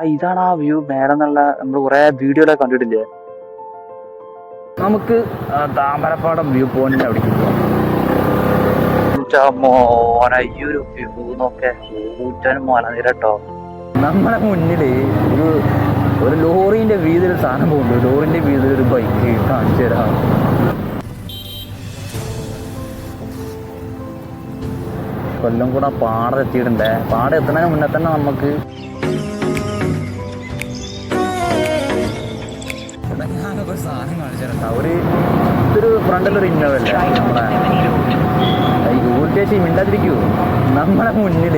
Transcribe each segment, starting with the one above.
ഇതാണ് ആ വ്യൂ മേലെ നിന്നുള്ള നമ്മൾ കുറെ വീഡിയോയിലൊക്കെ കണ്ടിട്ടില്ലേ. നമുക്ക് താമരപ്പാടം വ്യൂ പോയിന്റിന്റെ അവിടേക്ക് പോവാം. ഈ ഒരു വ്യൂ നോക്കെ ഊറ്റാനും മലനിരട്ടോ. നമ്മളെ മുന്നില് ഒരു ലോറിന്റെ വീതിയിൽ സാധനം പോകുന്നുണ്ട്. ലോറിന്റെ വീതിയിൽ ഒരു ബൈക്ക് കാണിച്ചു തരാം. കൊല്ലം കൂടെ പാടം എത്തിയിട്ടുണ്ട്. പാടം എത്തുന്നതിന് മുന്നേ തന്നെ നമുക്ക് ഞാനൊക്കെ ഒരു സാധനം കാണിച്ചിട്ടുണ്ടാവും. ഇതൊരു ഫ്രണ്ടിലൊരു ഇന്നോവല്ലേ നമ്മളെ ഗൂഗിൾ ചേച്ചി മിണ്ടാതിരിക്കൂ. നമ്മളെ മുന്നിൽ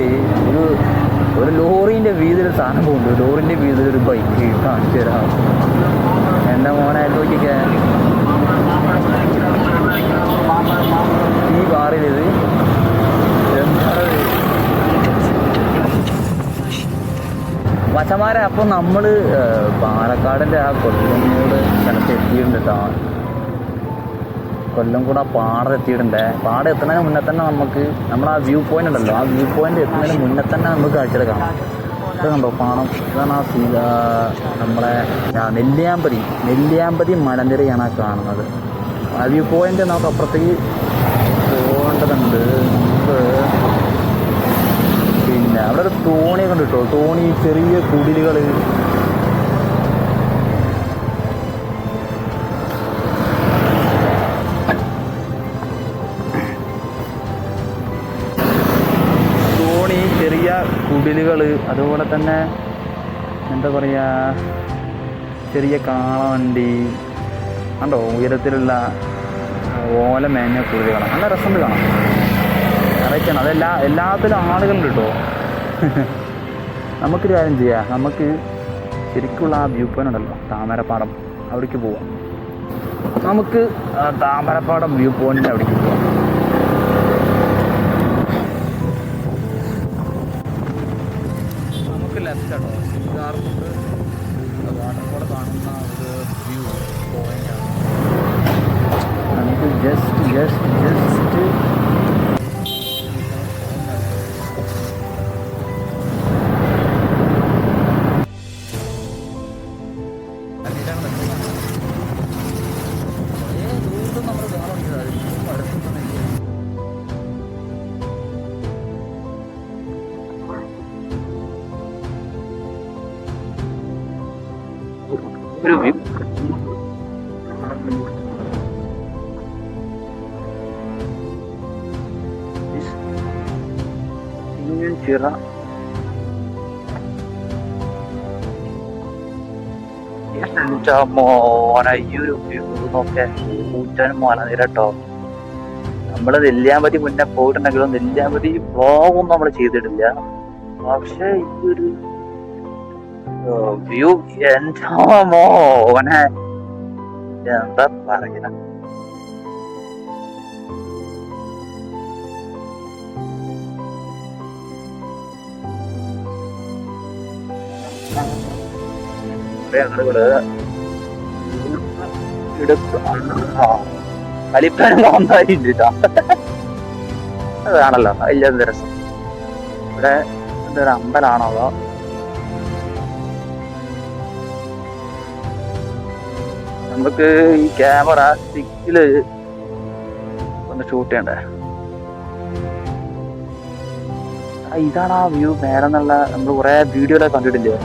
ഒരു ലോറിന്റെ വീതിയിൽ സാധനം പോകുന്നുണ്ട്. ലോറിന്റെ വീതിയിൽ ഒരു ബൈക്ക് കാണിച്ചു തരാം. എൻ്റെ മോനെ നോക്കിക്കേ, ഈ കാറിലിത് മച്ചമാരെ. അപ്പോൾ നമ്മൾ പാലക്കാടിൻ്റെ ആ കൊല്ലംകോട് സ്ഥലത്ത് എത്തിയിട്ടുണ്ട് കേട്ടോ. കൊല്ലം കൂടെ പാടം എത്തിയിട്ടുണ്ട്. പാടം എത്തുന്നതിന് മുന്നേ തന്നെ നമ്മൾ ആ വ്യൂ പോയിന്റ് ഉണ്ടല്ലോ, ആ വ്യൂ പോയിന്റ് എത്തുന്നതിന് മുന്നേ തന്നെ നമുക്ക് കാഴ്ചയെടുക്കാം. ഇത് കണ്ടോ പാടം. ഇതാണ് നമ്മളെ നെല്ലിയാമ്പതി മലനിരയാണ് ആ കാണുന്നത്. ആ വ്യൂ പോയിന്റ് നമുക്ക് അപ്പുറത്തേക്ക് പോകേണ്ടതുണ്ട്. പിന്നെ അവിടെ ഒരു തോണിയൊക്കെ ഉണ്ട് കേട്ടോ. തോണി, ചെറിയ കുടിലുകൾ. ചെറിയ കുടിലുകൾ, അതുപോലെ തന്നെ എന്താ പറയുക, ചെറിയ കാളവണ്ടി കണ്ടോ. ഉയരത്തിലുള്ള ഓല മേഞ്ഞ കുടിലുകളാണ്. നല്ല രസമുണ്ട് കാണാം. അതൊക്കെയാണ്. എല്ലാത്തിലും ആളുകളുണ്ട് കേട്ടോ. നമുക്കൊരു കാര്യം ചെയ്യാം. നമുക്ക് ശരിക്കുള്ള ആ വ്യൂ പോയിന്റ് ഉണ്ടല്ലോ, താമരപ്പാടം, അവിടേക്ക് പോവാം. നമുക്ക് താമരപ്പാടം വ്യൂ പോയിന്റിൻ്റെ അവിടേക്ക് പോവാം. ലെഫ്റ്റ് ആണോ സിംഗാർകൊണ്ട് വാട്ടർഫോൾ കാണുന്ന ഒരു വ്യൂ പോയിന്റാണ്. നമുക്ക് ജസ്റ്റ് ഒരു വ്യൂ. ചിറ മോനെ, ഈ ഒരു വ്യൂ നോക്കെ ഊറ്റാനും മലനിരട്ടോ. നമ്മള് നെല്ലിയാമ്പതി മുന്നേ പോയിട്ടുണ്ടെങ്കിലും നെല്ലിയാമ്പതി വ്ളോഗൊന്നും നമ്മൾ ചെയ്തിട്ടില്ല. പക്ഷെ ഈ ഒരു വ്യൂ എന്താ മോനെ, എന്താ പറയുക. കളിപ്പാനും വന്നായിട്ടാ. അതാണല്ലോ അതിൻ്റെ രസം. ഇവിടെ എന്തൊരു അമ്പലാണോ അതോ നമുക്ക് ഈ ക്യാമറ സ്റ്റിക്കില് ഒന്ന് ഷൂട്ട് ചെയ്യണ്ടേ. ഇതാണ് ആ വ്യൂ മേലെ നിന്നുള്ള നമ്മൾ കുറെ വീഡിയോയിലൊക്കെ കണ്ടിട്ടില്ലേ.